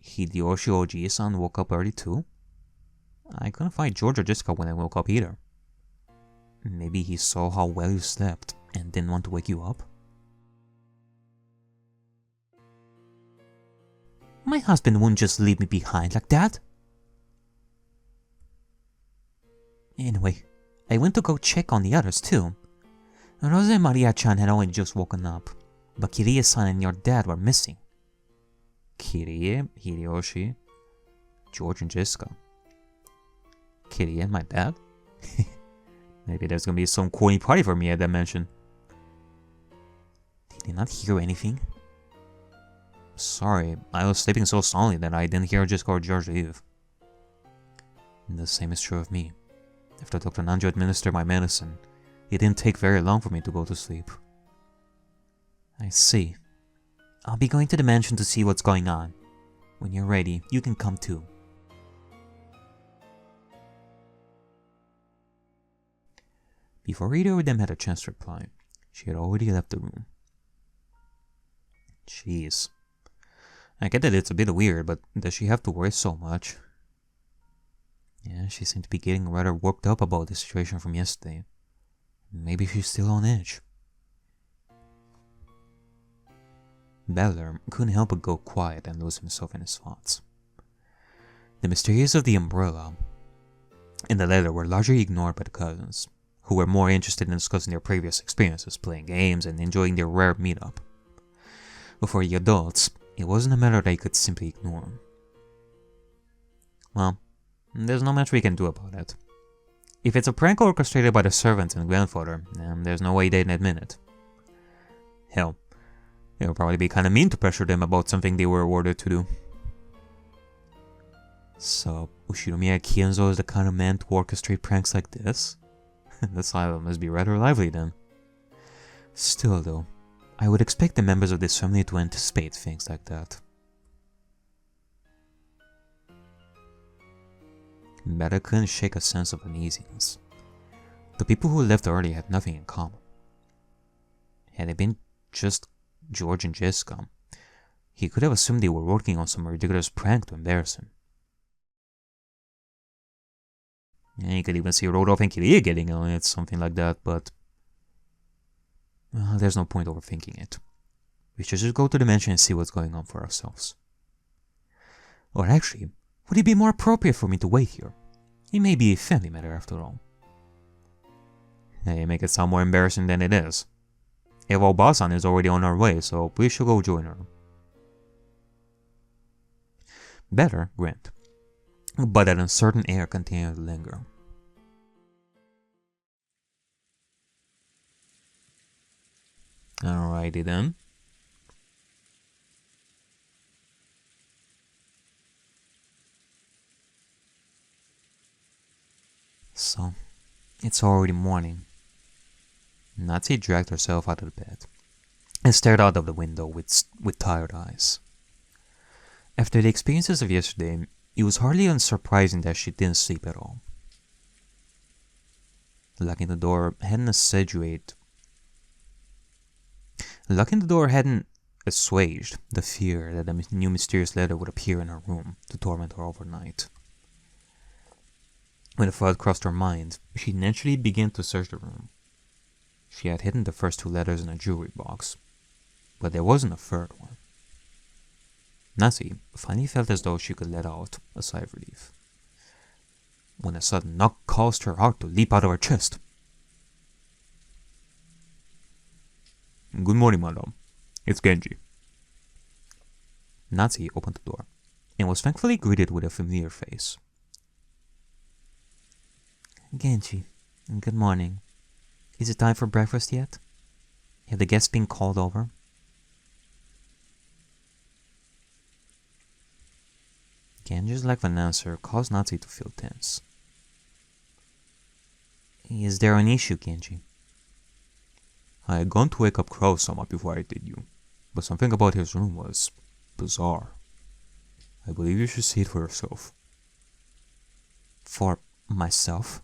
Hideyoshi Oji-san woke up early too? I couldn't find George or Jessica when I woke up either. Maybe he saw how well you slept and didn't want to wake you up? My husband wouldn't just leave me behind like that. Anyway, I went to go check on the others too. Rose and Maria-chan had only just woken up, but Kirie-san and your dad were missing. Kirie, Hideyoshi, George and Jessica. Kirie and my dad? Maybe there's gonna be some corny party for me at that mansion. Did you not hear anything? Sorry, I was sleeping so soundly that I didn't hear Jessica or George leave. The same is true of me. After Dr. Nanjo administered my medicine, it didn't take very long for me to go to sleep. I see. I'll be going to the mansion to see what's going on. When you're ready, you can come too. Before either of them had a chance to reply, she had already left the room. Jeez. I get that it's a bit weird, but does she have to worry so much? Yeah, she seemed to be getting rather worked up about the situation from yesterday. Maybe she's still on edge. Battler couldn't help but go quiet and lose himself in his thoughts. The mysteries of the umbrella and the letter were largely ignored by the cousins, who were more interested in discussing their previous experiences, playing games, and enjoying their rare meetup. But for the adults, it wasn't a matter they could simply ignore. Well, there's not much we can do about it. If it's a prank orchestrated by the servants and grandfather, then there's no way they'd admit it. Hell, it would probably be kinda mean to pressure them about something they were ordered to do. So, Ushinomiya Kienzo is the kind of man to orchestrate pranks like this? The asylum must be rather lively then. Still though, I would expect the members of this family to anticipate things like that. Beta couldn't shake a sense of uneasiness. The people who left early had nothing in common. Had it been just George and Jessica, he could have assumed they were working on some ridiculous prank to embarrass him. And he could even see Rodolph and Kirie getting on it, something like that, but well, there's no point overthinking it. We should just go to the mansion and see what's going on for ourselves. Or actually, would it be more appropriate for me to wait here? It may be a family matter after all. Hey, make it sound more embarrassing than it is. Evo-Basan is already on our way, so we should go join her. Battler grinned, but an uncertain air continued to linger. Alrighty then. So, it's already morning. Natsu dragged herself out of the bed and stared out of the window with tired eyes. After the experiences of yesterday, it was hardly unsurprising that she didn't sleep at all. Locking the door hadn't assuaged the fear that a new mysterious letter would appear in her room to torment her overnight. When the thought crossed her mind, she naturally began to search the room. She had hidden the first two letters in a jewelry box, but there wasn't a third one. Natsu finally felt as though she could let out a sigh of relief, when a sudden knock caused her heart to leap out of her chest. Good morning, madam. It's Genji. Natsu opened the door, and was thankfully greeted with a familiar face. Genji, good morning. Is it time for breakfast yet? Have the guests been called over? Genji's lack of an answer caused Natsu to feel tense. Is there an issue, Genji? I had gone to wake up Crow somewhat before I did you, but something about his room was bizarre. I believe you should see it for yourself. For myself?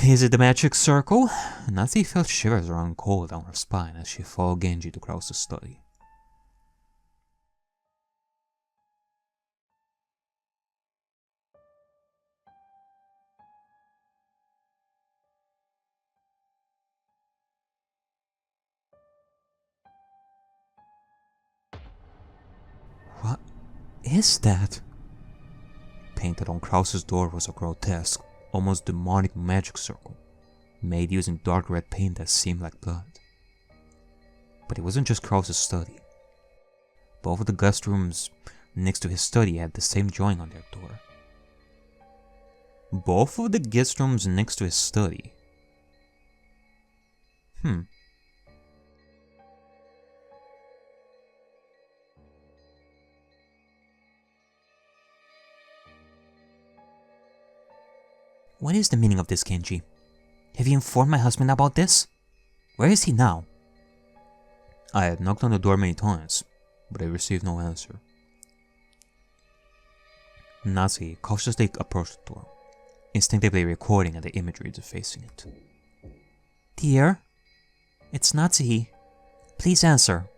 Is it the magic circle? Natsu felt shivers run cold down her spine as she followed Genji to Krause's study. is that? Painted on Krause's door was a grotesque, almost demonic magic circle, made using dark red paint that seemed like blood. But it wasn't just Krause's study. Both of the guest rooms next to his study had the same drawing on their door. Both of the guest rooms next to his study. What is the meaning of this, Genji? Have you informed my husband about this? Where is he now? I had knocked on the door many times, but I received no answer. Natsuki cautiously approached the door, instinctively recoiling at the imagery defacing it. Dear? It's Natsuki. Please answer.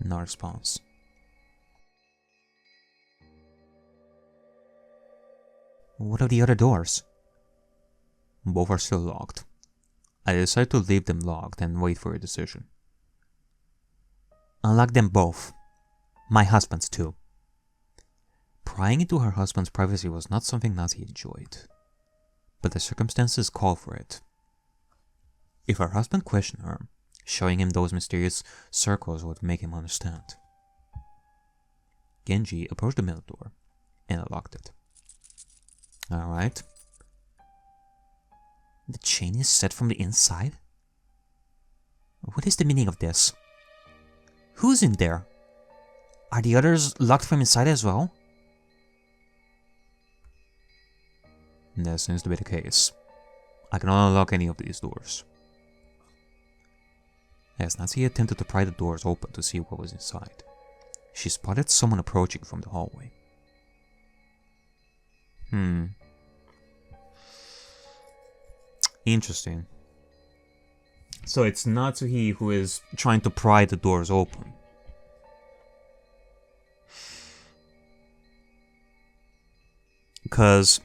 No response. What of the other doors? Both are still locked. I decided to leave them locked and wait for a decision. Unlock them both. My husband's too. Prying into her husband's privacy was not something Natsuki enjoyed, but the circumstances called for it. If her husband questioned her, showing him those mysterious circles would make him understand. Genji approached the middle door and unlocked it. Alright. The chain is set from the inside? What is the meaning of this? Who's in there? Are the others locked from inside as well? That seems to be the case. I cannot unlock any of these doors. As Natsuki attempted to pry the doors open to see what was inside, she spotted someone approaching from the hallway. Interesting. So it's Natsuki who is trying to pry the doors open. Because,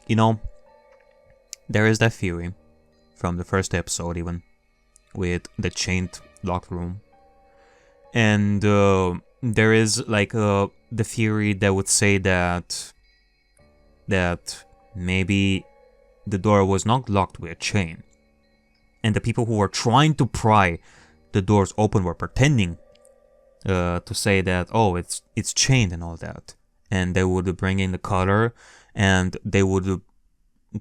you know, there is that theory from the first episode even, with the chained locked room. And there is like the theory that would say that maybe the door was not locked with a chain, and the people who were trying to pry the doors open were pretending to say that, oh, it's chained and all that, and they would bring in the cutter and they would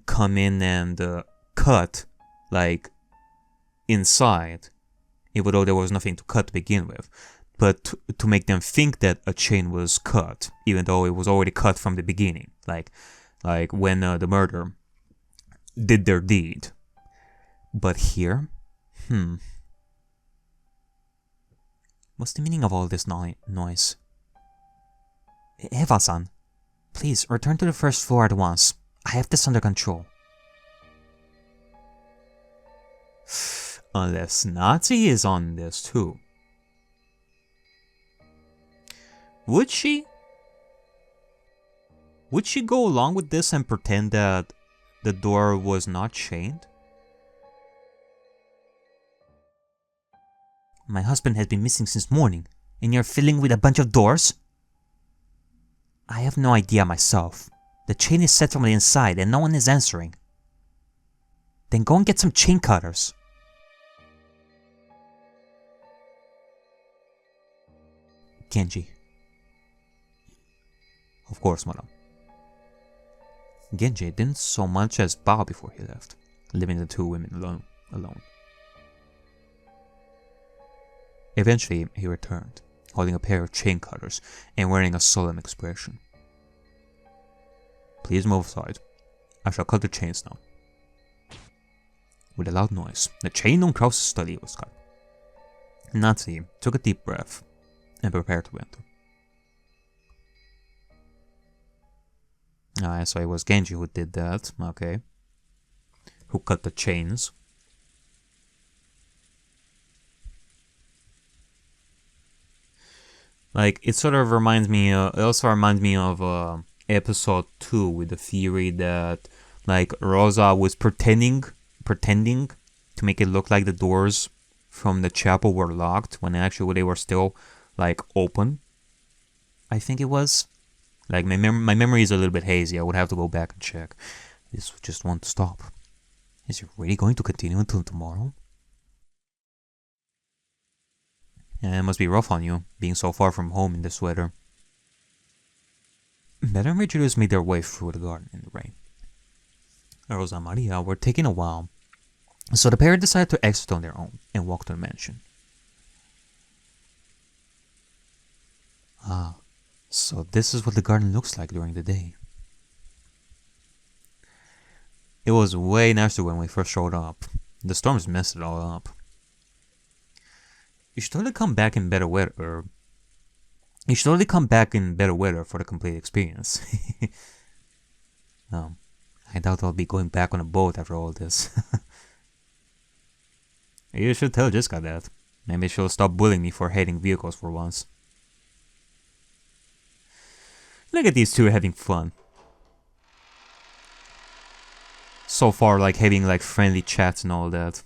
come in and cut like inside, even though there was nothing to cut to begin with, but to make them think that a chain was cut, even though it was already cut from the beginning, like when the murder did their deed. But here, what's the meaning of all this noise? Eva-san, please return to the first floor at once. I have this under control. Unless Natsuki is on this too. Would she? Would she go along with this and pretend that the door was not chained? My husband has been missing since morning, and you're filling with a bunch of doors? I have no idea myself. The chain is set from the inside and no one is answering. Then go and get some chain cutters. Genji. Of course, madam. Genji didn't so much as bow before he left, leaving the two women alone. Eventually, he returned, holding a pair of chain cutters and wearing a solemn expression. Please move aside. I shall cut the chains now. With a loud noise, the chain on Krause's study was cut. Natsuki took a deep breath and prepared to enter. So it was Genji who did that, okay. Who cut the chains. Like, it sort of reminds me, it also reminds me of episode 2 with the theory that, like, Rosa was pretending to make it look like the doors from the chapel were locked when actually they were still, like, open. I think it was. Like, my memory is a little bit hazy. I would have to go back and check. This just won't stop. Is it really going to continue until tomorrow? Yeah, it must be rough on you, being so far from home in this weather. Battler and Virgilius made their way through the garden in the rain. Rosa and Maria were taking a while, so the pair decided to exit on their own and walk to the mansion. Ah, so this is what the garden looks like during the day. It was way nicer when we first showed up. The storms messed it all up. You should totally come back in better weather. You should totally come back in better weather for the complete experience. I doubt I'll be going back on a boat after all this. You should tell Jessica that. Maybe she'll stop bullying me for hating vehicles for once. Look at these two having fun. So far, like having like friendly chats and all that.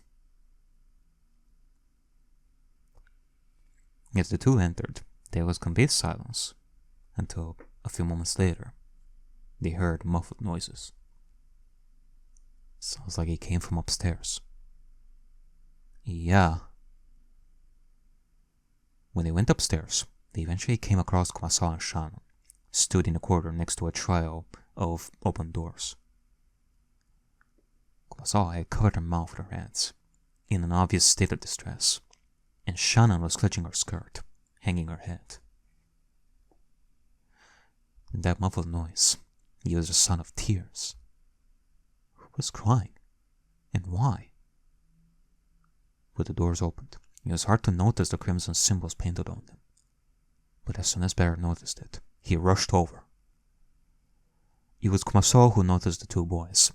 As the two entered, there was complete silence until a few moments later, they heard muffled noises. Sounds like it came from upstairs. Yeah. When they went upstairs, they eventually came across Kwasa and Shannon, stood in a corridor next to a trio of open doors. Kwasa had covered her mouth with her hands, in an obvious state of distress, and Shannon was clutching her skirt, hanging her head. That muffled noise, it was the sound of tears. Who was crying? And why? With the doors opened, it was hard to notice the crimson symbols painted on them. But as soon as Battler noticed it, he rushed over. It was Kwasa who noticed the two boys,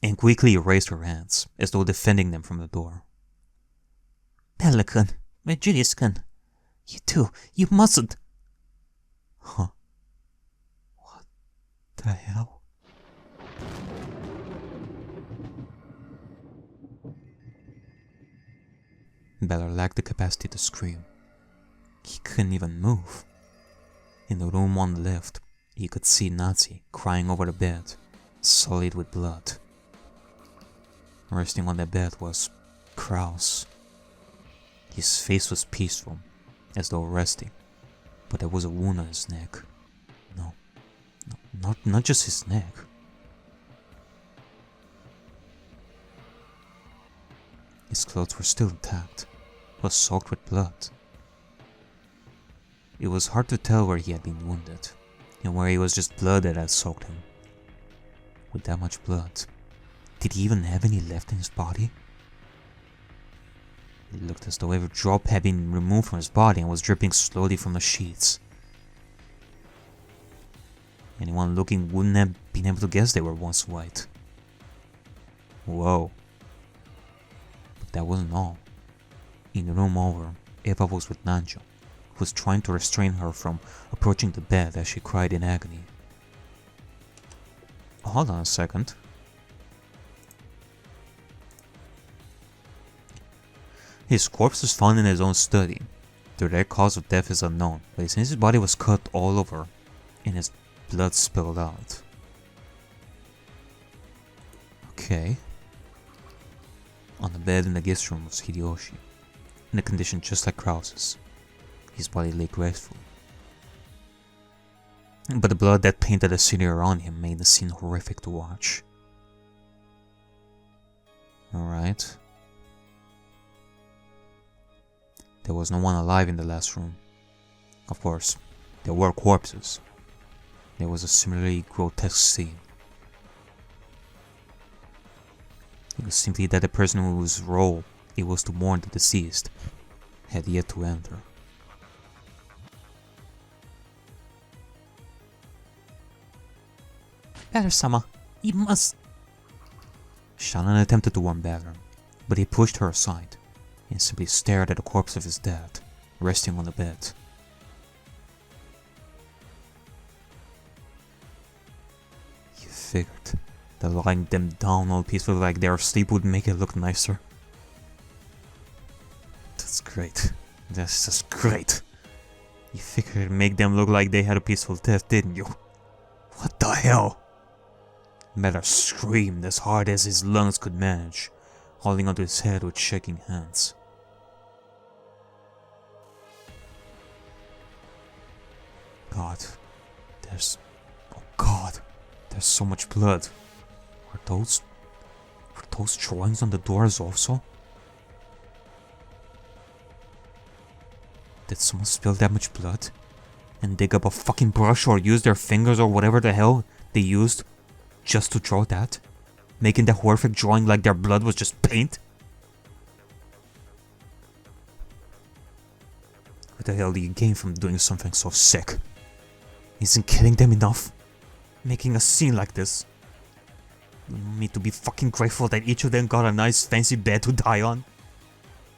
and quickly raised her hands, as though defending them from the door. Battler-kun, Virgilius-kun, you two, you mustn't. Huh? What the hell? Battler lacked the capacity to scream. He couldn't even move. In the room on the left, he could see Nazi crying over the bed, sullied with blood. Resting on the bed was Kraus. His face was peaceful, as though resting, but there was a wound on his neck. No, not just his neck. His clothes were still intact, but soaked with blood. It was hard to tell where he had been wounded, and where it was just blood that had soaked him. With that much blood, did he even have any left in his body? It looked as though every drop had been removed from his body and was dripping slowly from the sheets. Anyone looking wouldn't have been able to guess they were once white. Whoa. But that wasn't all. In the room over, Eva was with Nanjo, who was trying to restrain her from approaching the bed as she cried in agony. Hold on a second. His corpse was found in his own study. The direct cause of death is unknown, but since his body was cut all over and his blood spilled out. Okay. On the bed in the guest room was Hideyoshi, in a condition just like Krause's. His body lay gracefully. But the blood that painted the city around him made the scene horrific to watch. Alright. There was no one alive in the last room. Of course, there were corpses. There was a similarly grotesque scene. It was simply that the person whose role it was to mourn the deceased had yet to enter. Battler-sama, you must... Shannon attempted to warn Battler, but he pushed her aside and simply stared at the corpse of his dad, resting on the bed. You figured that lying them down all peacefully like they're asleep would make it look nicer. That's great. That's just great. You figured it'd make them look like they had a peaceful death, didn't you? What the hell? Battler screamed as hard as his lungs could manage, holding onto his head with shaking hands. God, oh God, there's so much blood. Were those drawings on the doors also? Did someone spill that much blood? And dig up a fucking brush or use their fingers or whatever the hell they used just to draw that? Making that horrific drawing like their blood was just paint? What the hell do you gain from doing something so sick? Isn't killing them enough? Making a scene like this? You want me to be fucking grateful that each of them got a nice fancy bed to die on?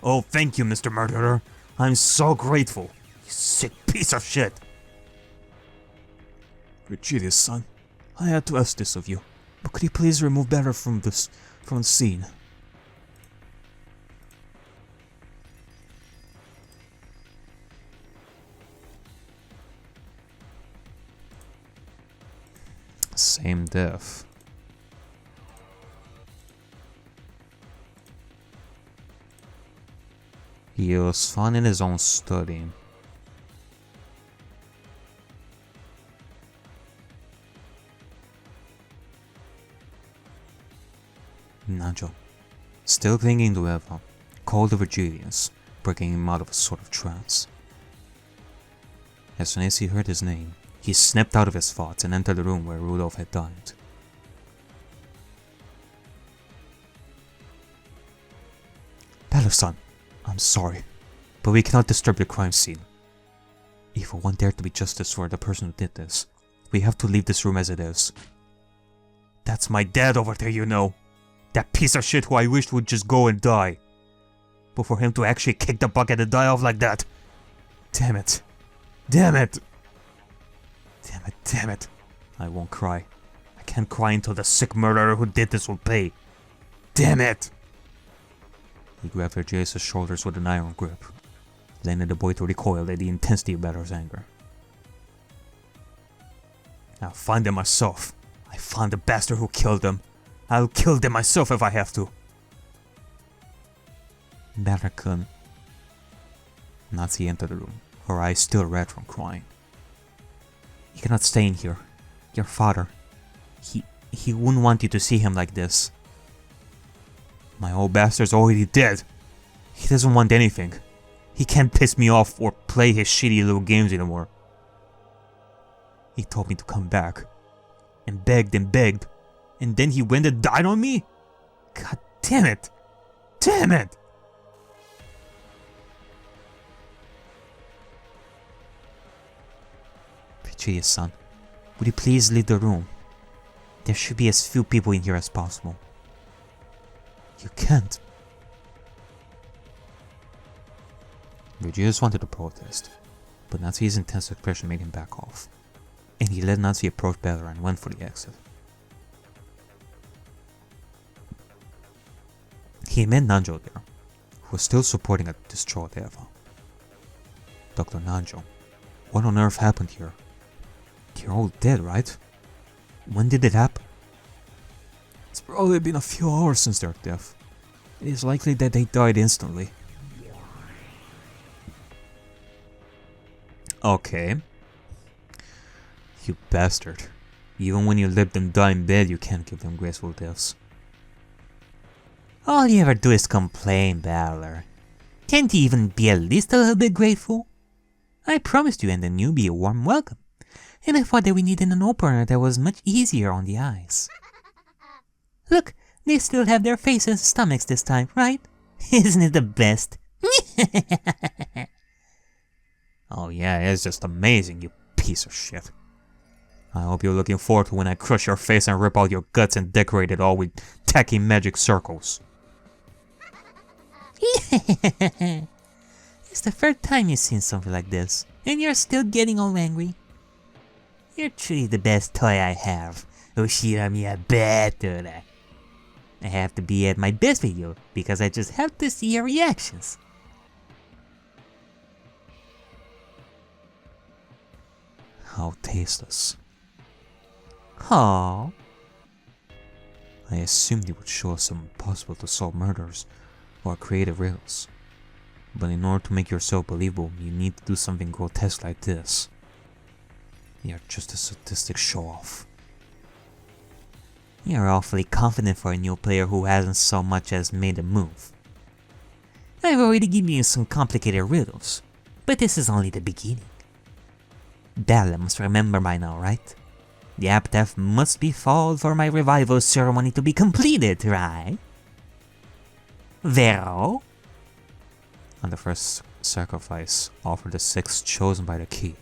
Oh, thank you, Mr. Murderer. I'm so grateful. You sick piece of shit. Virgilius, son. I had to ask this of you. But could you please remove Battler from the scene? Same death. He was found in his own study. Najo, still clinging to Eva, called the Virgilius, breaking him out of a sort of trance. As soon as he heard his name, he snapped out of his thoughts and entered the room where Rudolph had died. Battler, son, I'm sorry, but we cannot disturb the crime scene. If we want there to be justice for the person who did this, we have to leave this room as it is. That's my dad over there, you know. That piece of shit who I wished would just go and die. But for him to actually kick the bucket and die off like that. Damn it. Damn it. Damn it, damn it. I won't cry. I can't cry until the sick murderer who did this will pay. Damn it. He grabbed Virgilius' shoulders with an iron grip, letting the boy to recoil at the intensity of Battler's anger. I'll find them myself. I found the bastard who killed them. I'll kill them myself if I have to. Battler-kun. Nazi entered the room, her eyes still red from crying. You cannot stay in here. Your father. He wouldn't want you to see him like this. My old bastard's already dead. He doesn't want anything. He can't piss me off or play his shitty little games anymore. He told me to come back. And begged and begged. And then he went and died on me? God damn it! Damn it! Virgilius, son, would you please leave the room? There should be as few people in here as possible. You can't. Virgilius wanted to protest, but Nazi's intense expression made him back off, and he let Nazi approach Battler and went for the exit. He met Nanjo there, who was still supporting a distraught Eva. Dr. Nanjo, what on earth happened here? They're all dead, right? When did it happen? It's probably been a few hours since their death. It is likely that they died instantly. Okay. You bastard. Even when you let them die in bed, you can't give them graceful deaths. All you ever do is complain, Battler. Can't you even be at least a little bit grateful? I promised you and the newbie a warm welcome, and I thought that we needed an opener that was much easier on the eyes. Look, they still have their faces and stomachs this time, right? Isn't it the best? Oh yeah, it's just amazing, you piece of shit. I hope you're looking forward to when I crush your face and rip out your guts and decorate it all with tacky magic circles. It's the third time you've seen something like this, and you're still getting all angry. You're truly the best toy I have. Ushiramiya Battler. I have to be at my best with you, because I just have to see your reactions. How tasteless. Oh. I assumed you would show us some impossible to solve murders or creative riddles. But in order to make yourself believable, you need to do something grotesque like this. You're just a sadistic show-off. You're awfully confident for a new player who hasn't so much as made a move. I've already given you some complicated riddles, but this is only the beginning. Bella must remember by now, right? The epitaph must be followed for my revival ceremony to be completed, right? Vero? On the first sacrifice, offer the 6 chosen by the key.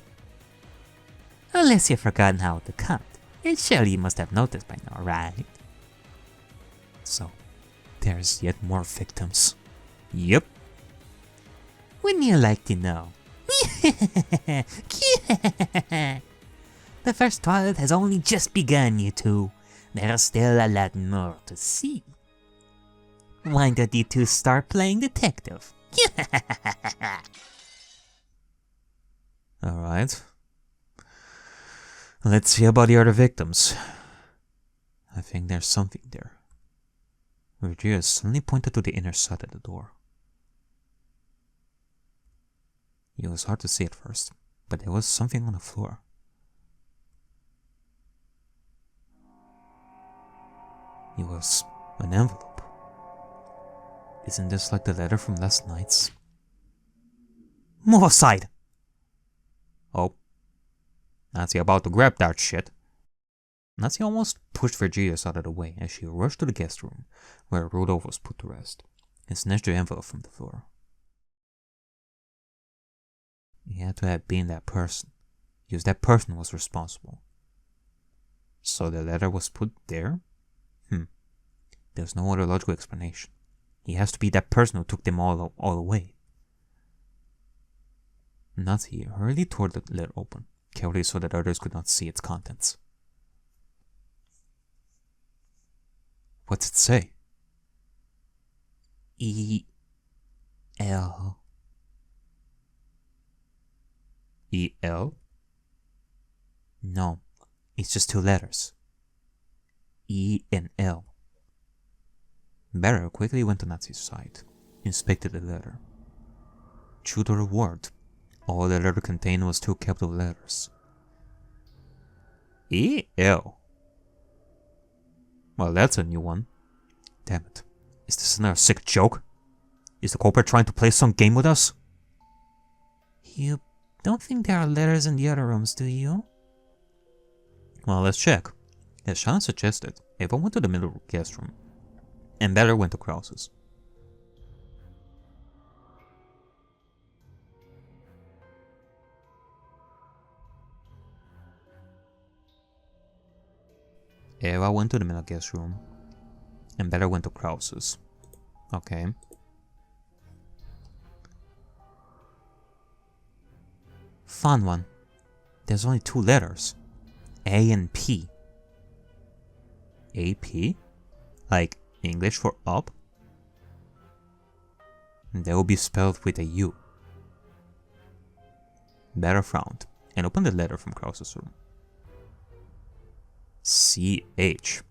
Unless you've forgotten how to count, and surely you must have noticed by now, right? So, there's yet more victims. Yep. Wouldn't you like to know? The first Twilight has only just begun, you two. There's still a lot more to see. Why don't you two start playing detective? Alright. Let's see about the other victims. I think there's something there. Virgilius suddenly pointed to the inner side of the door. It was hard to see at first, but there was something on the floor. It was an envelope. Isn't this like the letter from last night's? Move aside! Oh. Nazi about to grab that shit. Nazi almost pushed Virgilius out of the way as she rushed to the guest room, where Rudolph was put to rest, and snatched the envelope from the floor. He had to have been that person, because that person was responsible. So the letter was put there? There's no other logical explanation. He has to be that person who took them all away. Nazi hurriedly tore the letter open, carefully so that others could not see its contents. What's it say? E-L. E-L? No, it's just 2 letters. E and L. Battler quickly went to Nazi's side, inspected the letter. True to her word, all the letter contained was 2 capital letters. E-L. Well, that's a new one. Damn it. Is this another sick joke? Is the culprit trying to play some game with us? You don't think there are letters in the other rooms, do you? Well, let's check. As Sean suggested, Eva went to the middle guest room, and Battler went to Krause's. Eva went to the middle guest room, and Battler went to Krause's. Okay. Fun one. There's only 2 letters. A and P. AP? Like English for up? And they will be spelled with a U. Battler frowned and opened the letter from Krause's room. CH.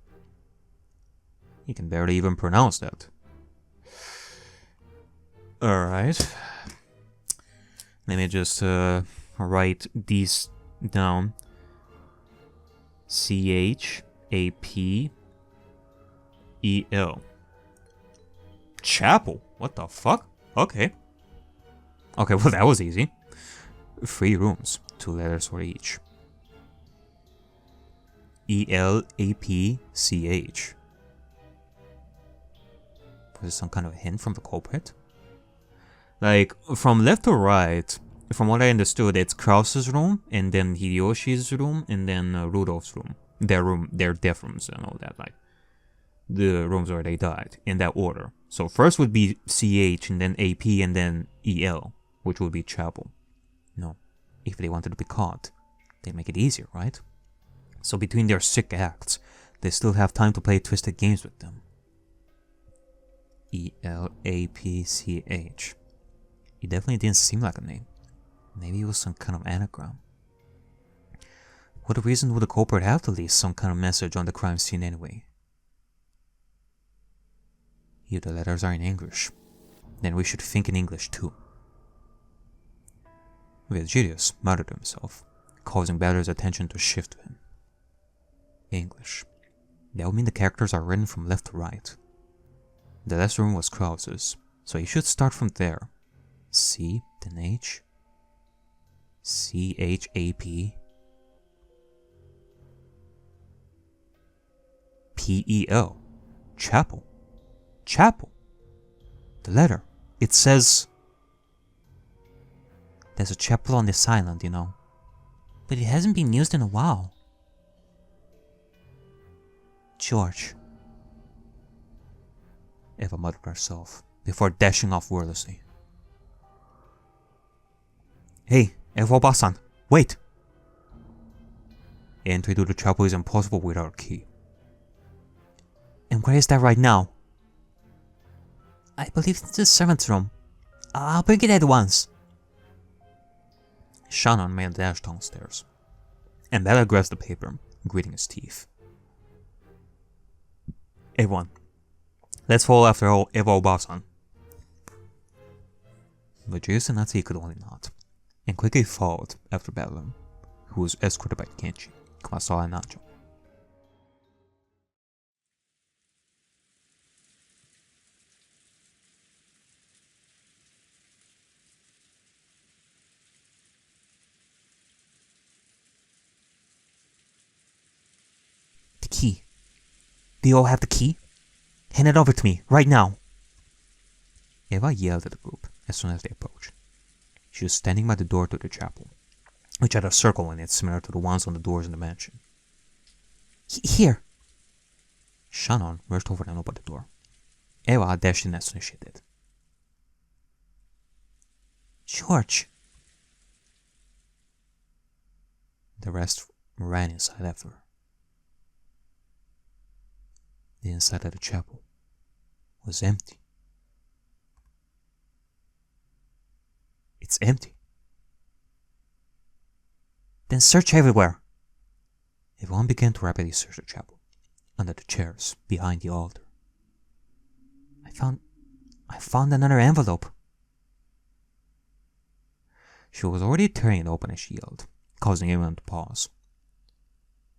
He can barely even pronounce that. Alright. Let me just write these down. CHAPEL. Chapel? What the fuck? Okay. Okay, well that was easy. 3 rooms, 2 letters for each. ELAPCH. Was this some kind of hint from the culprit? Like, from left to right, from what I understood, it's Krause's room, and then Hideyoshi's room, and then Rudolph's room. Their death rooms and all that, like, the rooms where they died, in that order. So first would be CH, and then AP, and then EL, which would be chapel. No, if they wanted to be caught, they make it easier, right? So between their sick acts, they still have time to play twisted games with them. ELAPCH. It definitely didn't seem like a name. Maybe it was some kind of anagram. What reason would the culprit have to leave some kind of message on the crime scene anyway? If the letters are in English, then we should think in English too. Virgilius muttered to himself, causing Battler's attention to shift to him. English. That would mean the characters are written from left to right. The last room was Krause's, so he should start from there. C, then H. C-H-A-P. P-E-L. Chapel. Chapel. The letter. It says... There's a chapel on this island, you know. But it hasn't been used in a while. George. Eva muttered herself, before dashing off wordlessly. Hey, Eva-san, wait! Entry to the chapel is impossible without a key. And where is that right now? I believe it's the servant's room. I'll bring it at once. Shannon made a dash downstairs, and Bella grasped the paper, gritting his teeth. Everyone, let's follow after Eva-san. But Jason and Natsuki could only nod, and quickly followed after Battler, who was escorted by Kenshi, Kumasawa, and Nacho. The key. Do you all have the key? Hand it over to me, right now. Eva yelled at the group as soon as they approached. She was standing by the door to the chapel, which had a circle in it similar to the ones on the doors in the mansion. Here! Shannon rushed over and opened the door. Eva dashed in as soon as she did. George! The rest ran inside after her. The inside of the chapel was empty. It's empty. Then search everywhere. Everyone began to rapidly search the chapel, under the chairs, behind the altar. I found another envelope. She was already tearing it open as she yelled, causing everyone to pause.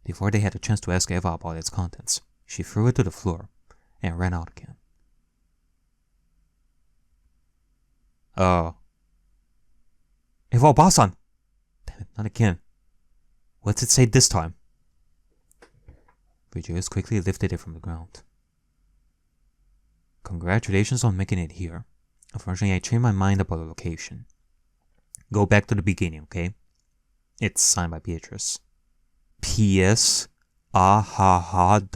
Before they had a chance to ask Eva about its contents, she threw it to the floor and ran out again. Eva-san! Damn it, not again. What's it say this time? Virgilius quickly lifted it from the ground. Congratulations on making it here. Unfortunately, I changed my mind about the location. Go back to the beginning, okay? It's signed by Beatrice. P.S. ahaha.wav.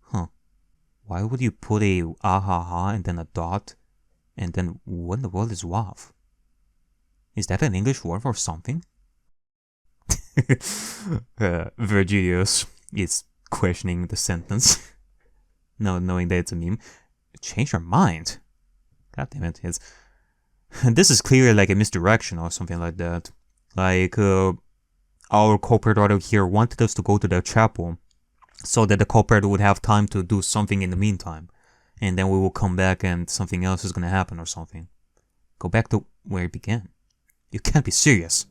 Huh. Why would you put a ahaha and then a dot? And then what in the world is wav? Is that an English word for something? Virgilius is questioning the sentence. No, knowing that it's a meme. Change your mind. God damn it. This is clearly like a misdirection or something like that. Like, our culprit right here wanted us to go to the chapel so that the culprit would have time to do something in the meantime. And then we will come back and something else is gonna happen or something. Go back to where it began. You can't be serious.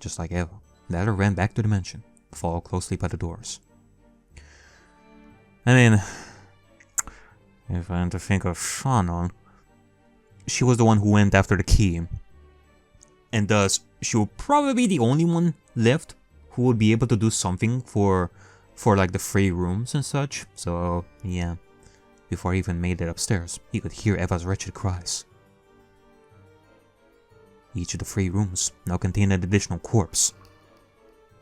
Just like Eva, Battler ran back to the mansion, followed closely by the doors. I mean, if I had to think of Shannon, she was the one who went after the key. And thus, she will probably be the only one left who would be able to do something for like the free rooms and such. So yeah, before he even made it upstairs, he could hear Eva's wretched cries. Each of the free rooms now contained an additional corpse.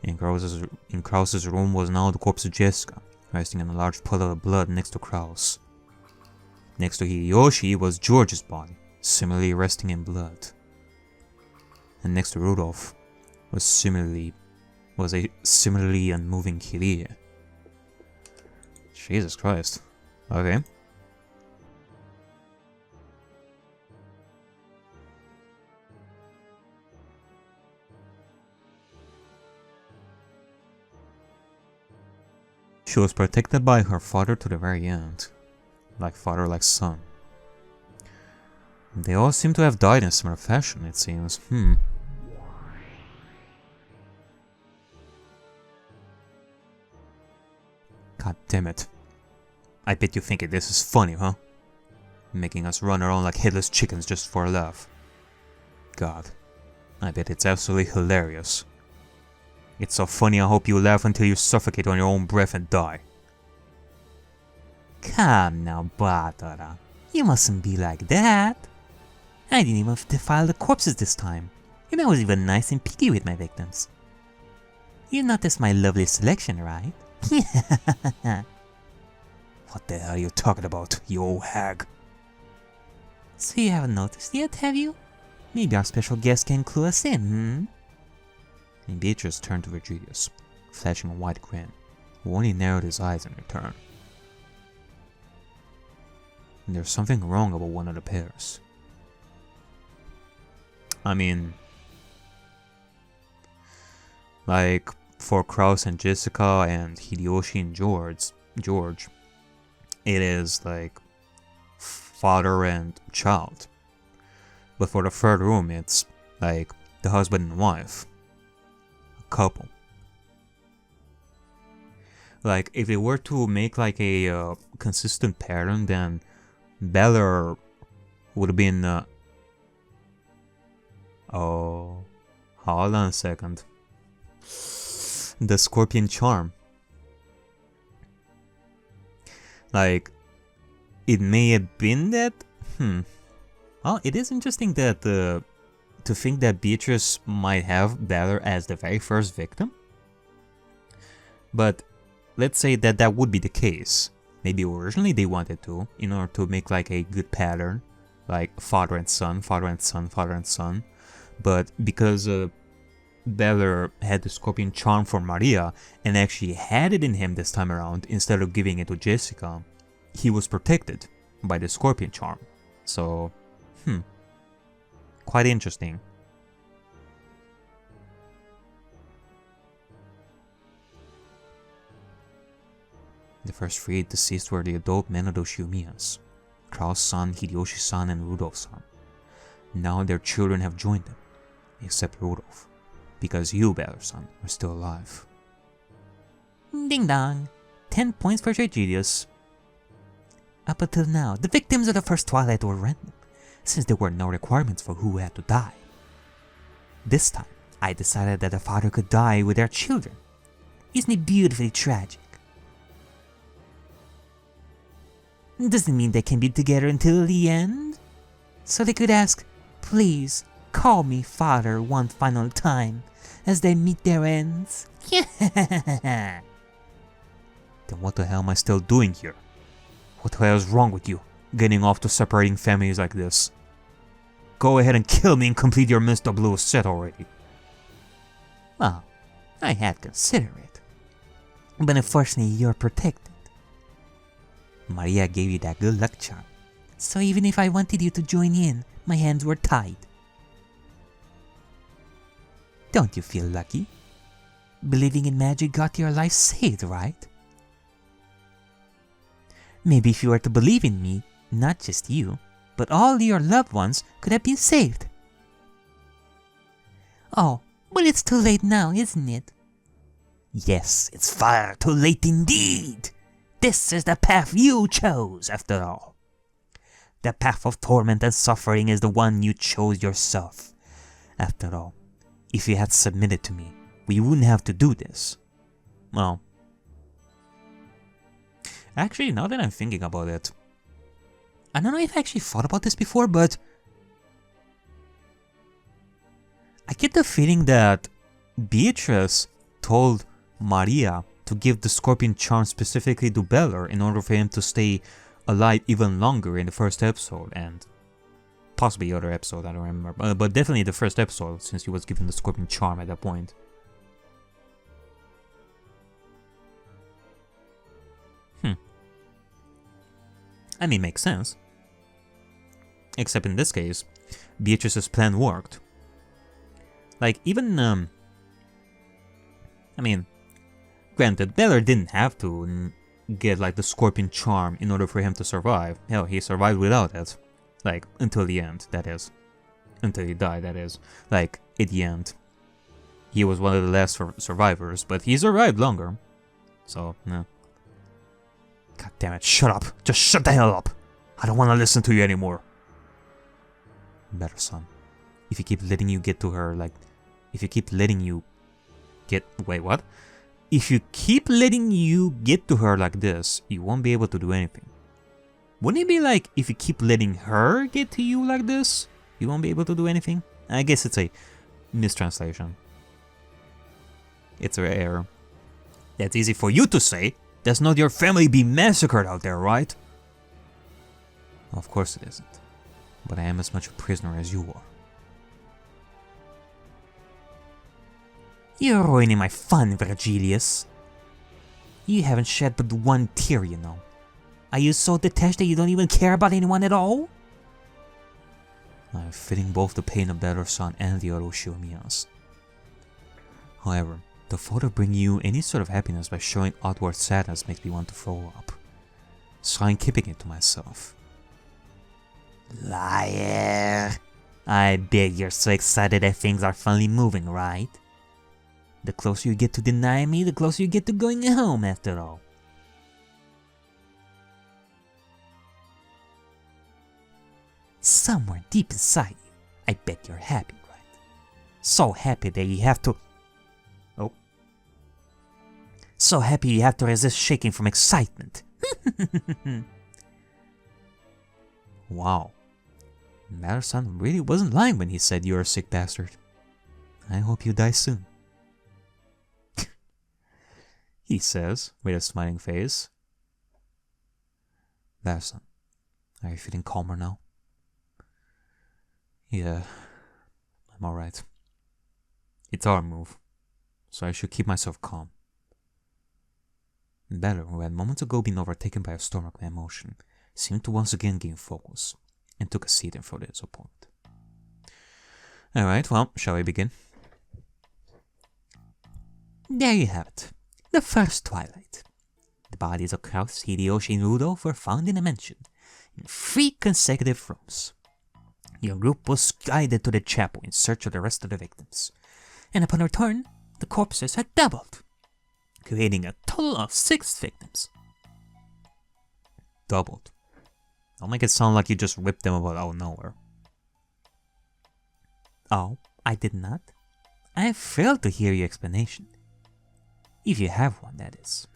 In Krause's room was now the corpse of Jessica, resting in a large puddle of blood next to Krause. Next to Hideyoshi was George's body, similarly resting in blood. And next to Rudolph was a similarly unmoving Kyrie. Jesus Christ. Okay. She was protected by her father to the very end. Like father, like son. They all seem to have died in similar fashion, it seems. God damn it. I bet you think this is funny, huh? Making us run around like headless chickens just for a laugh. God. I bet it's absolutely hilarious. It's so funny, I hope you laugh until you suffocate on your own breath and die. Come now, Battler. You mustn't be like that. I didn't even defile the corpses this time, and I was even nice and picky with my victims. You noticed my lovely selection, right? What the hell are you talking about, you old hag? So you haven't noticed yet, have you? Maybe our special guest can clue us in, And Beatrice turned to Virgilius, flashing a wide grin, who only narrowed his eyes in return. There's something wrong about one of the pairs. I mean, like for Kraus and Jessica and Hideyoshi and George, it is like father and child. But for the third room, it's like the husband and wife, a couple. Like if they were to make like a consistent pattern, then Battler would have been. Oh, hold on a second. The Scorpion Charm. Like, it may have been that. Well, it is interesting that to think that Beatrice might have Battler as the very first victim. But let's say that that would be the case. Maybe originally they wanted to, in order to make like a good pattern, like father and son, father and son, father and son. But because Battler had the Scorpion Charm for Maria and actually had it in him this time around instead of giving it to Jessica, he was protected by the Scorpion Charm. So, quite interesting. The first three deceased were the adult men of the Shiomiyas, Kraus-san, Hideyoshi-san, and Rudolph-san. Now their children have joined them, except Rudolph, because you, Battler-san, are still alive. Ding dong! 10 points for Virgilius. Up until now, the victims of the first Twilight were random, since there were no requirements for who had to die. This time, I decided that a father could die with their children. Isn't it beautifully tragic? Doesn't mean they can be together until the end. So they could ask, please, call me father one final time, as they meet their ends. Then what the hell am I still doing here? What the hell is wrong with you, getting off to separating families like this? Go ahead and kill me and complete your Mr. Blue set already. Well, I had considered it. But unfortunately, you're protected. Maria gave you that good luck charm. So even if I wanted you to join in, my hands were tied. Don't you feel lucky? Believing in magic got your life saved, right? Maybe if you were to believe in me, not just you, but all your loved ones could have been saved. Oh, but it's too late now, isn't it? Yes, it's far too late indeed. This is the path you chose, after all. The path of torment and suffering is the one you chose yourself. After all, if you had submitted to me, we wouldn't have to do this. Well, actually, now that I'm thinking about it, I don't know if I actually thought about this before, but I get the feeling that Beatrice told Maria to give the Scorpion Charm specifically to Battler in order for him to stay alive even longer in the first episode, and possibly other episode, I don't remember, but definitely the first episode, since he was given the Scorpion Charm at that point. I mean, makes sense. Except in this case, Beatrice's plan worked. Like, even, I mean, Granted, Battler didn't have to get like the scorpion charm in order for him to survive. Hell, he survived without it. Like, until the end, that is. Until he died, that is. Like, at the end. He was one of the last survivors, but he survived longer. So, no. God damn it, shut up. Just shut the hell up. I don't want to listen to you anymore. Better, son. If you keep letting you get to her, like... If you keep letting you get... Wait, what? If you keep letting you get to her like this, you won't be able to do anything. Wouldn't it be like, if you keep letting her get to you like this, you won't be able to do anything? I guess it's a mistranslation. It's an error. That's easy for you to say. Does not your family be massacred out there, right? Of course it isn't. But I am as much a prisoner as you are. You're ruining my fun, Virgilius. You haven't shed but one tear, you know. Are you so detached that you don't even care about anyone at all? I am feeling both the pain of Battler's son and the Oroshiomiya's. However, the thought of bringing you any sort of happiness by showing outward sadness makes me want to throw up. So I'm keeping it to myself. Liar! I bet you're so excited that things are finally moving, right? The closer you get to denying me, the closer you get to going home after all. Somewhere deep inside you, I bet you're happy, right? So happy that you have to... Oh. So happy you have to resist shaking from excitement. Wow. Battler-san really wasn't lying when he said you're a sick bastard. I hope you die soon. He says, with a smiling face. Battler-san, are you feeling calmer now? Yeah, I'm alright. It's our move, so I should keep myself calm. Battler, who had moments ago been overtaken by a storm of emotion, seemed to once again gain focus, and took a seat in front of his opponent. Alright, well, shall we begin? There you have it. The first Twilight. The bodies of Kraus, Hideyoshi, and Rudolph were found in a mansion, in 3 consecutive rooms. Your group was guided to the chapel in search of the rest of the victims, and upon return, the corpses had doubled, creating a total of 6 victims. Doubled? Don't make it sound like you just ripped them out of nowhere. Oh, I did not? I failed to hear your explanation. If you have one, that is.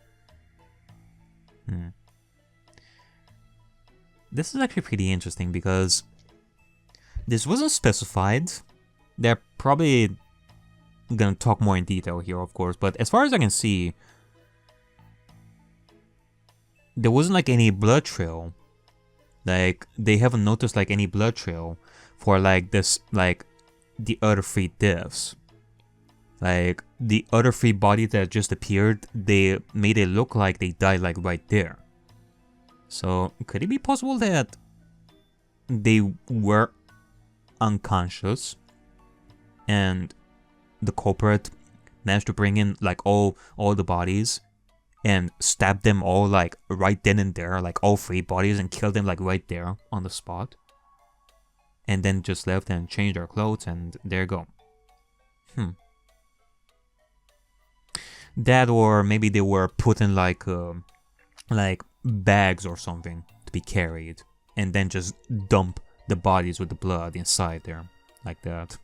This is actually pretty interesting because this wasn't specified. They're probably gonna talk more in detail here, of course, but as far as I can see, there wasn't like any blood trail. Like, they haven't noticed like any blood trail for like this, like the other 3 deaths. Like, the other 3 bodies that just appeared, they made it look like they died like right there. So, could it be possible that they were unconscious and the culprit managed to bring in like all the bodies and stab them all like right then and there, like all 3 bodies, and kill them like right there on the spot, and then just left and changed their clothes and there you go. That, or maybe they were put in like bags or something to be carried, and then just dump the bodies with the blood inside there, like that.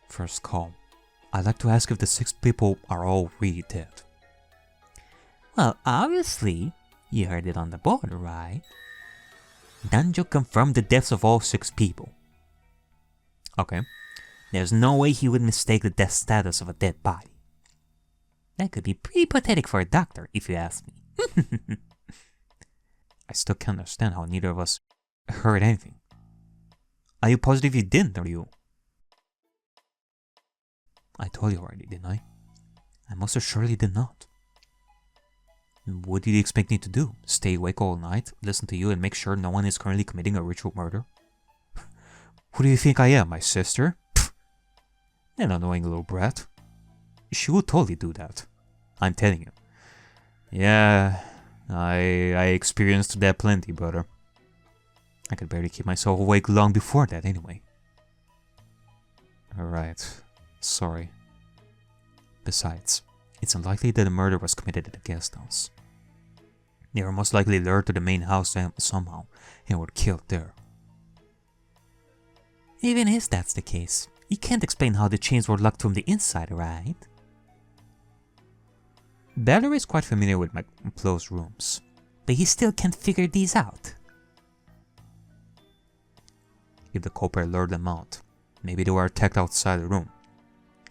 First call. I'd like to ask if the 6 people are all really dead. Well, obviously, you heard it on the board, right? Danjo confirmed the deaths of all 6 people. Okay. There's no way he would mistake the death status of a dead body. That could be pretty pathetic for a doctor, if you ask me. I still can't understand how neither of us heard anything. Are you positive you didn't, or you? I told you already, didn't I? I most assuredly did not. What did you expect me to do? Stay awake all night, listen to you, and make sure no one is currently committing a ritual murder? Who do you think I am, my sister? Pfft. An annoying little brat. She would totally do that. I'm telling you. Yeah, I experienced that plenty, brother. I could barely keep myself awake long before that, anyway. Alright, sorry. Besides, it's unlikely that a murder was committed at the guest house. They were most likely lured to the main house somehow, and were killed there. Even if that's the case, you can't explain how the chains were locked from the inside, right? Battler is quite familiar with my closed rooms. But he still can't figure these out. If the culprit lured them out, maybe they were attacked outside the room,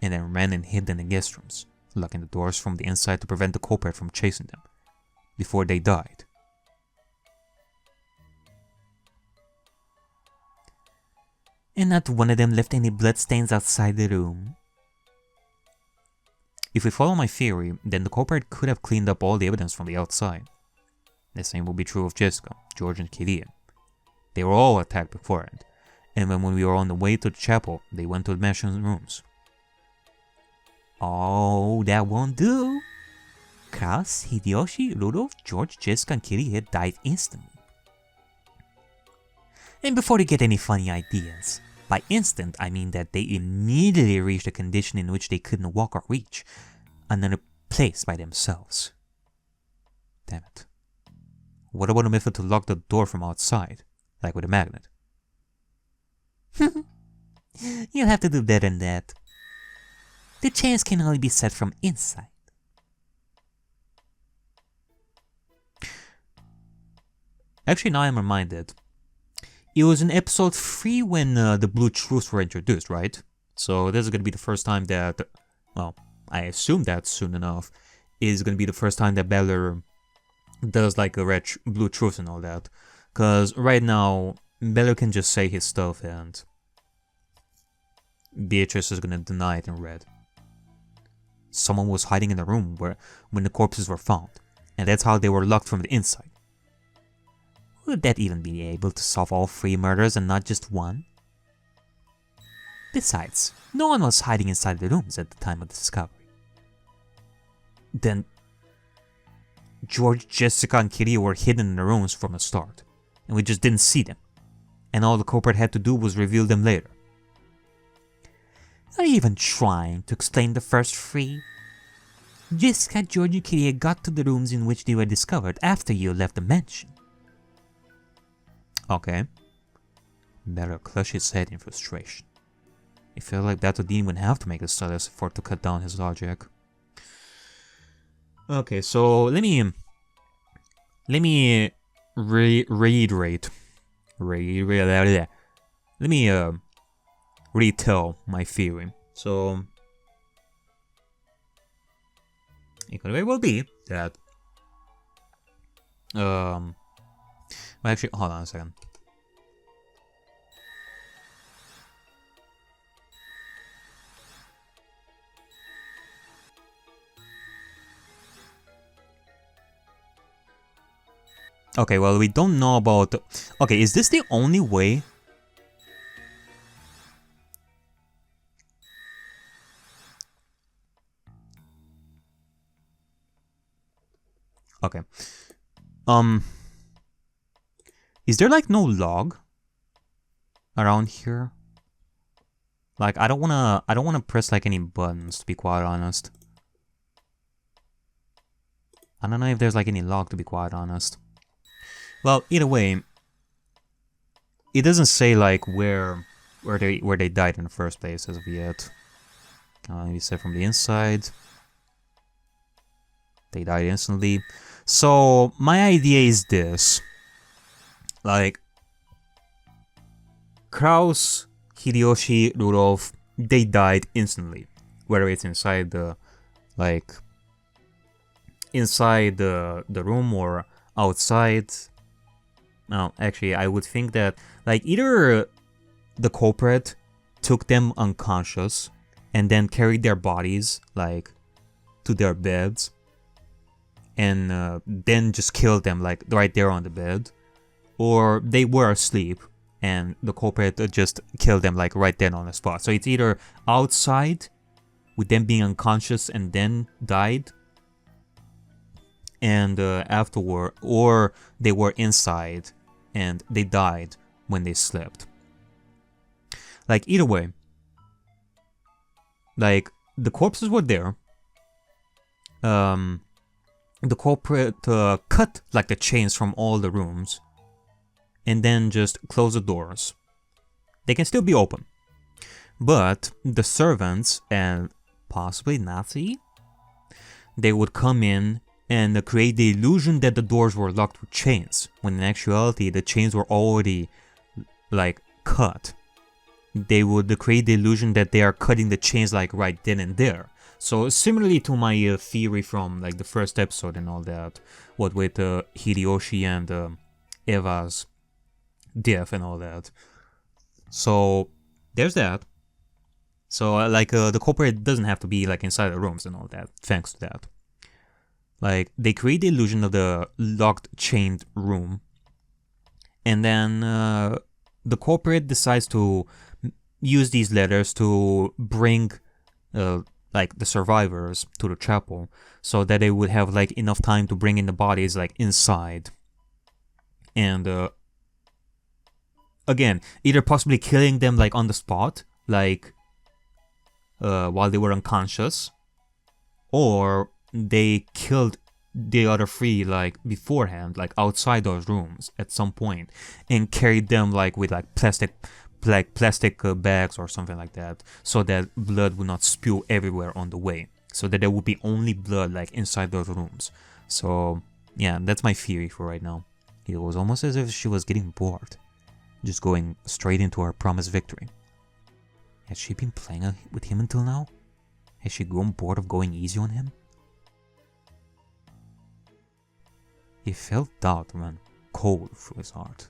and then ran and hid in the guest rooms, locking the doors from the inside to prevent the culprit from chasing them, before they died. And not one of them left any bloodstains outside the room. If we follow my theory, then the culprit could have cleaned up all the evidence from the outside. The same will be true of Jessica, George, and Kyria. They were all attacked beforehand, and when we were on the way to the chapel, they went to the mansion's rooms. Oh, that won't do. Klaus, Hideyoshi, Rudolph, George, Jessica, and Kyria died instantly. And before they get any funny ideas, by instant I mean that they immediately reached a condition in which they couldn't walk or reach another place by themselves. Damn it. What about a method to lock the door from outside, like with a magnet? You'll have to do better than that. The chains can only be set from inside. Actually, now I'm reminded. It was in episode 3 when the blue truths were introduced, right? So this is going to be the first time that, well, I assume that soon enough, is going to be the first time that Battler does like a blue truth and all that. Because right now, Battler can just say his stuff and Beatrice is going to deny it in red. Someone was hiding in the room when the corpses were found, and that's how they were locked from the inside. Would that even be able to solve all 3 murders and not just one? Besides, no one was hiding inside the rooms at the time of the discovery. Then George, Jessica, and Kyria were hidden in the rooms from the start, and we just didn't see them, and all the culprit had to do was reveal them later. Are you even trying to explain the first 3? Jessica, George, and Kyria got to the rooms in which they were discovered after you left the mansion. Okay. Battler clutched his head in frustration. It felt like Battle didn't even have to make a sudden effort to cut down his logic. Okay, so let me reiterate. Let me retell my theory. So it could very well be that well, actually, hold on a second. Okay, well, we don't know about... Okay, is this the only way? Okay. Is there like no log around here? Like, I don't wanna press like any buttons, to be quite honest. I don't know if there's like any log, to be quite honest. Well, either way, it doesn't say like where they died in the first place as of yet. You said from the inside. They died instantly. So my idea is this. Like, Kraus, Hideyoshi, Rudolph, they died instantly. Whether it's inside the, like, inside the room or outside. No, actually, I would think that, like, either the culprit took them unconscious and then carried their bodies, like, to their beds and then just killed them, like, right there on the bed. Or they were asleep and the culprit just killed them, like, right there on the spot. So it's either outside with them being unconscious and then died, and afterward, or they were inside and they died when they slept. Like, either way, like, the corpses were there. The culprit cut like the chains from all the rooms and then just close the doors. They can still be open, but the servants and possibly Nazi, they would come in and create the illusion that the doors were locked with chains, when in actuality the chains were already like cut. They would create the illusion that they are cutting the chains like right then and there. So similarly to my theory from like the first episode and all that, what with Hideyoshi and Eva's death and all that. So there's that. So like the culprit doesn't have to be like inside the rooms and all that, thanks to that. Like, they create the illusion of the locked chained room, and then the culprit decides to use these letters to bring like the survivors to the chapel, so that they would have like enough time to bring in the bodies like inside, and again, either possibly killing them like on the spot, like while they were unconscious, or they killed the other three like beforehand, like outside those rooms at some point, and carried them like with like plastic bags or something like that, so that blood would not spew everywhere on the way, so that there would be only blood like inside those rooms. So yeah, that's my theory for right now. It was almost as if she was getting bored, just going straight into her promised victory. Has she been playing with him until now? Has she grown bored of going easy on him? He felt doubt run cold through his heart.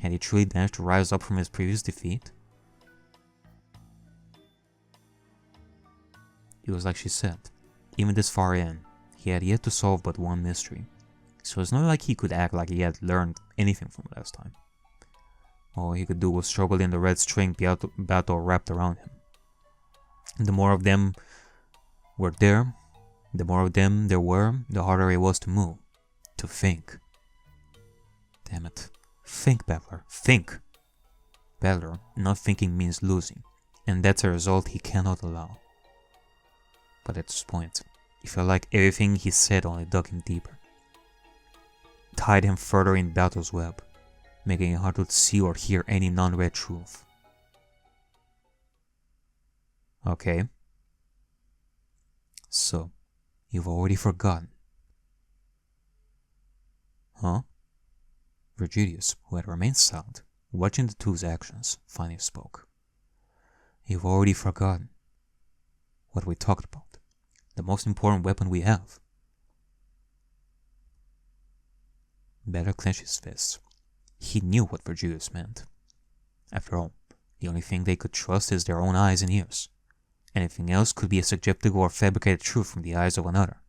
Had he truly managed to rise up from his previous defeat? It was like she said, even this far in, he had yet to solve but one mystery, so it's not like he could act like he had learned anything from last time. All he could do was struggle in the red string battle wrapped around him. The more of them were there, the more of them there were, the harder it was to move, to think. Damn it. Think, Battler. Think! Battler, not thinking means losing, and that's a result he cannot allow. But at this point, it felt like everything he said only dug him deeper, tied him further in battle's web, making it hard to see or hear any non-read truth. Okay. So, you've already forgotten. Huh? Virgilius, who had remained silent, watching the two's actions, finally spoke. You've already forgotten what we talked about. The most important weapon we have. Battler clenched his fists. He knew what Virgilius meant. After all, the only thing they could trust is their own eyes and ears. Anything else could be a subjective or fabricated truth from the eyes of another.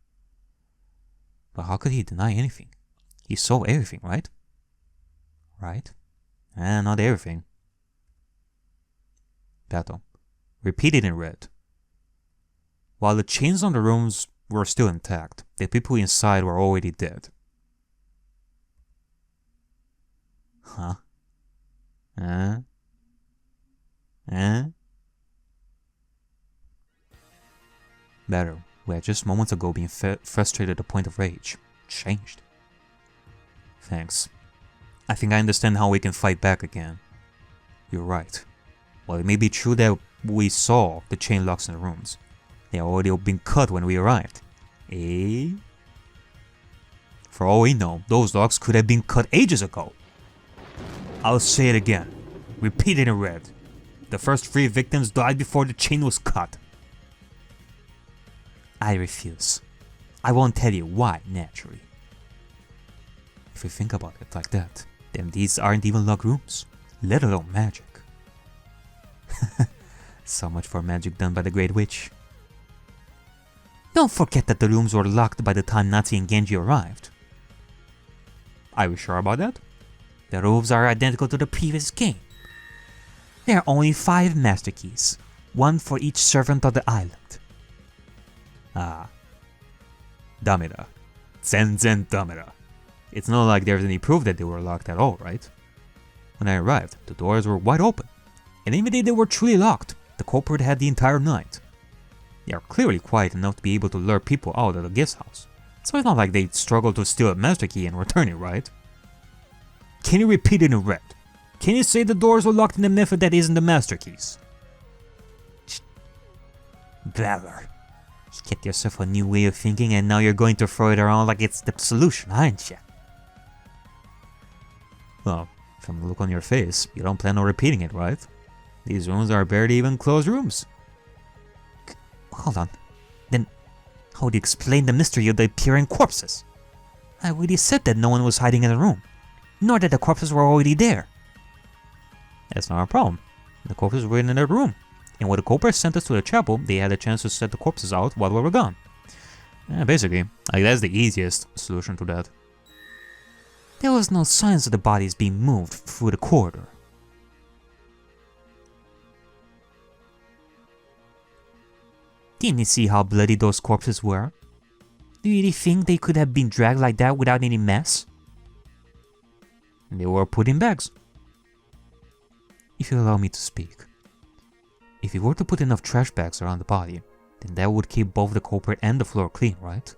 But how could he deny anything? He saw everything, right? Right? Not everything. Battle. Repeated in red. While the chains on the rooms were still intact, the people inside were already dead. Huh? Battler, who had just moments ago been frustrated to the point of rage, changed. Thanks. I think I understand how we can fight back again. You're right. While it may be true that we saw the chain locks in the rooms, they had already been cut when we arrived. Eh? For all we know, those locks could have been cut ages ago. I'll say it again. Repeat it in red. The first 3 victims died before the chain was cut. I refuse. I won't tell you why, naturally. If you think about it like that, then these aren't even locked rooms, let alone magic. So much for magic done by the Great Witch. Don't forget that the rooms were locked by the time Natsu and Genji arrived. Are you sure about that? The rules are identical to the previous game. There are only 5 master keys, 1 for each servant of the island. Ah. Dameda. Zenzen Damera. It's not like there's any proof that they were locked at all, right? When I arrived, the doors were wide open, and even if they were truly locked, the culprit had the entire night. They are clearly quiet enough to be able to lure people out of the guest house, so it's not like they struggled to steal a master key and return it, right? Can you repeat it in red? Can you say the doors were locked in a method that isn't the master keys? Battler, you get yourself a new way of thinking and now you're going to throw it around like it's the solution, aren't you? Well, from the look on your face, you don't plan on repeating it, right? These rooms are barely even closed rooms. Hold on. Then, how do you explain the mystery of the appearing corpses? I already said that no one was hiding in the room, nor that the corpses were already there. That's not a problem. The corpses were in the room, and when the culprits sent us to the chapel, they had a chance to set the corpses out while we were gone. Basically, that's the easiest solution to that. There was no signs of the bodies being moved through the corridor. Didn't you see how bloody those corpses were? Do you really think they could have been dragged like that without any mess? They were put in bags. If you allow me to speak. If you were to put enough trash bags around the body, then that would keep both the culprit and the floor clean, right?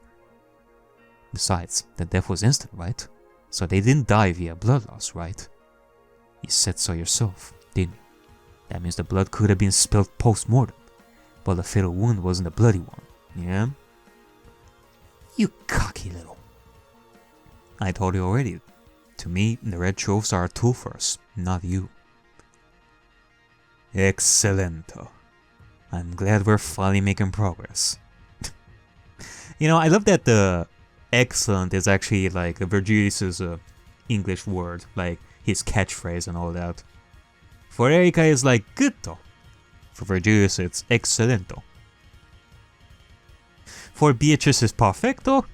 Besides, the death was instant, right? So they didn't die via blood loss, right? You said so yourself, didn't you? That means the blood could have been spilled post-mortem, but the fatal wound wasn't a bloody one, yeah? You cocky little... I told you already. To me, the red tropes are a tool for us, not you. Excelento. I'm glad we're finally making progress. You know, I love that the excellent is actually like Virgilius' English word, like his catchphrase and all that. For Erika it's like gutto. For Virgilius it's excelento. For Beatrice it's perfecto.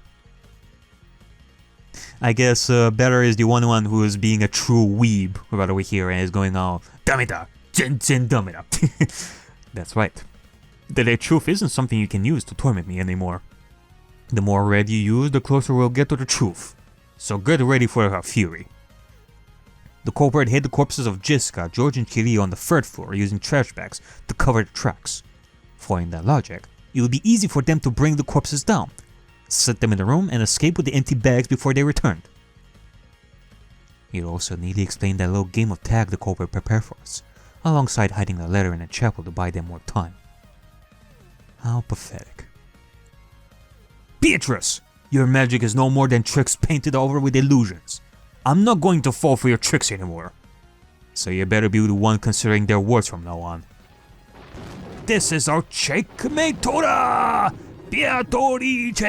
I guess Better is the one who is being a true weeb right over here and is going on damita, zen damita. That's right. The truth isn't something you can use to torment me anymore. The more red you use, the closer we'll get to the truth. So get ready for her fury. The culprit hid the corpses of Jessica, George and Kirill on the third floor using trash bags to cover the tracks. Following that logic, it would be easy for them to bring the corpses down, set them in the room and escape with the empty bags before they returned. It also neatly explained that little game of tag the culprit prepared for us, alongside hiding the letter in a chapel to buy them more time. How pathetic. Beatrice! Your magic is no more than tricks painted over with illusions. I'm not going to fall for your tricks anymore. So you better be the one considering their words from now on. This is our checkmate Tora! Beatrice!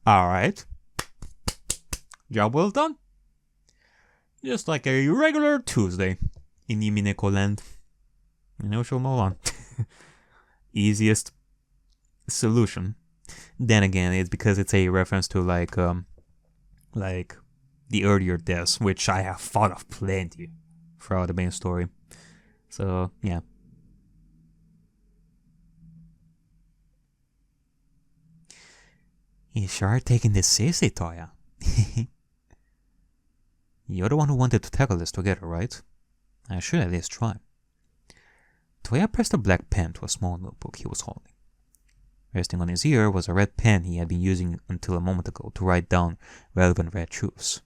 Alright. Job well done. Just like a regular Tuesday in Umineko land. And now she'll move on. Easiest solution. Then again, it's because it's a reference to like the earlier deaths, which I have thought of plenty throughout the main story. So yeah. You sure are taking this seriously, Toya. You're the one who wanted to tackle this together, right? I should at least try. Toya pressed a black pen to a small notebook he was holding. Resting on his ear was a red pen he had been using until a moment ago to write down relevant red truths.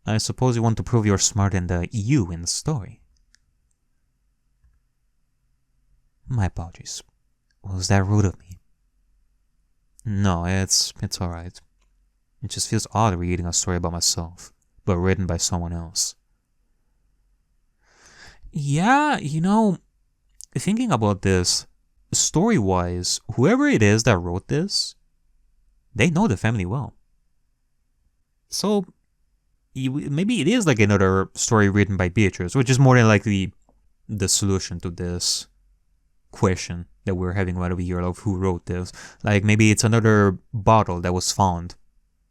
I suppose you want to prove you're smarter than the EU in the story. My apologies. Was that rude of me? No, it's alright. It just feels odd reading a story about myself, but written by someone else. Yeah, thinking about this, story-wise, whoever it is that wrote this, they know the family well. So, maybe it is like another story written by Beatrice, which is more than likely the solution to this question that we're having right over here of who wrote this. Like, maybe it's another bottle that was found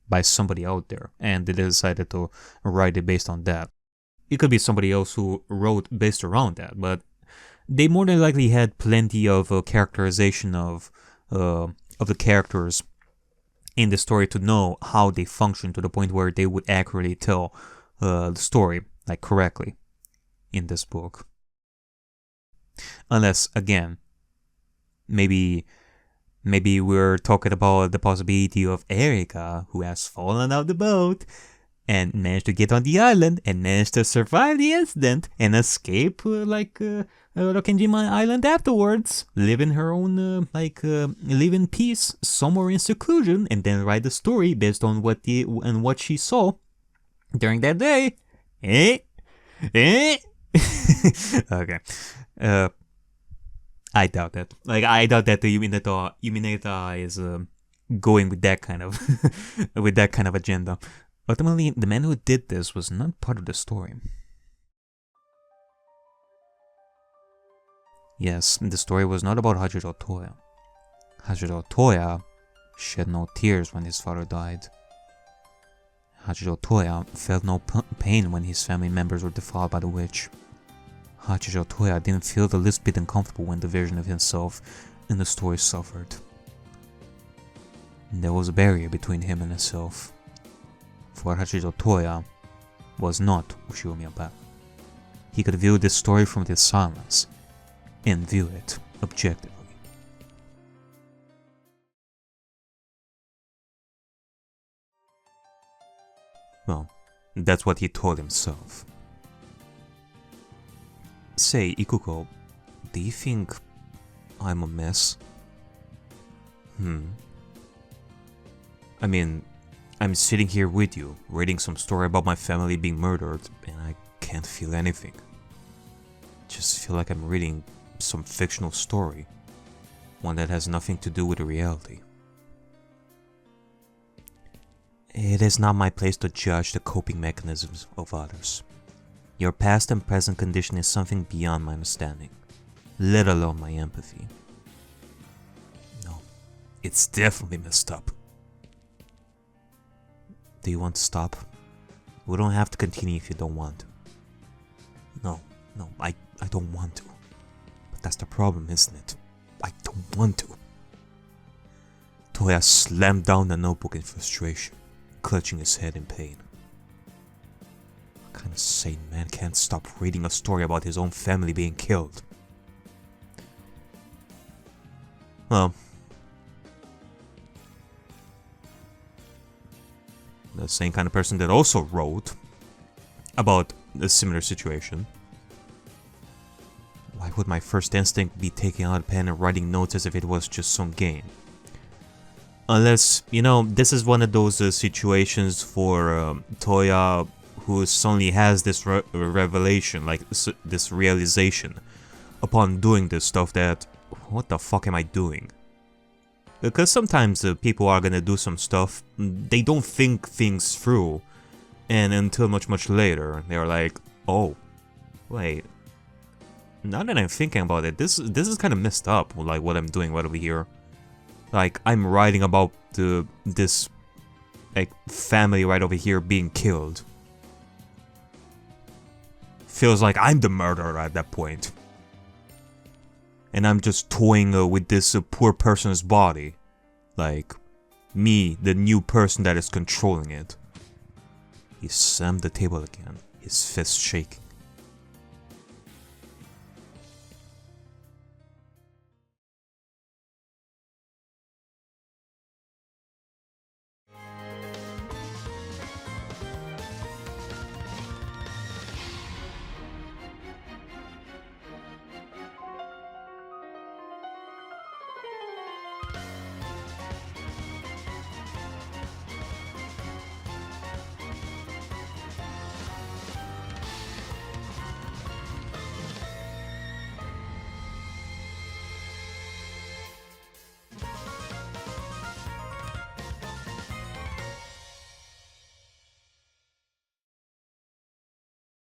by somebody out there, and they decided to write it based on that. It could be somebody else who wrote based around that, but they more than likely had plenty of characterization of the characters in the story to know how they function to the point where they would accurately tell the story, like, correctly in this book. Unless, again, maybe we're talking about the possibility of Erika, who has fallen out the boat and managed to get on the island and managed to survive the incident and escape Rokkenjima Island afterwards, live in her own live in peace somewhere in seclusion, and then write the story based on what she saw during that day. Okay. I doubt that. Like, I doubt that the Uminetta is going with that kind of with that kind of agenda. Ultimately, the man who did this was not part of the story. Yes, the story was not about Hajiro Toya. Hajiro Toya shed no tears when his father died. Hajiro Toya felt no pain when his family members were defiled by the witch. Hajiro Toya didn't feel the least bit uncomfortable when the version of himself in the story suffered. There was a barrier between him and himself. For Hajiro Toya was not Ushio-miyaba. He could view this story from his silence and view it objectively. Well, that's what he told himself. Say, Ikuko, do you think I'm a mess? I mean, I'm sitting here with you, reading some story about my family being murdered, and I can't feel anything. Just feel like I'm reading some fictional story, one that has nothing to do with the reality. It is not my place to judge the coping mechanisms of others. Your past and present condition is something beyond my understanding, let alone my empathy. No, it's definitely messed up. Do you want to stop? We don't have to continue if you don't want to. No, I don't want to. But that's the problem, isn't it? I don't want to. Toya slammed down the notebook in frustration, clutching his head in pain. What kind of sane man can't stop reading a story about his own family being killed? Well, the same kind of person that also wrote about a similar situation. Why would my first instinct be taking out a pen and writing notes as if it was just some game? Unless, this is one of those situations for Toya who suddenly has this revelation, like this realization upon doing this stuff that, what the fuck am I doing? Because sometimes people are gonna do some stuff, they don't think things through, and until much later, they're like, oh, wait, now that I'm thinking about it, this is kind of messed up, like what I'm doing right over here. Like, I'm writing about this family right over here being killed. Feels like I'm the murderer at that point. And I'm just toying with this poor person's body. Like, me, the new person that is controlling it. He slammed the table again, his fist shaking.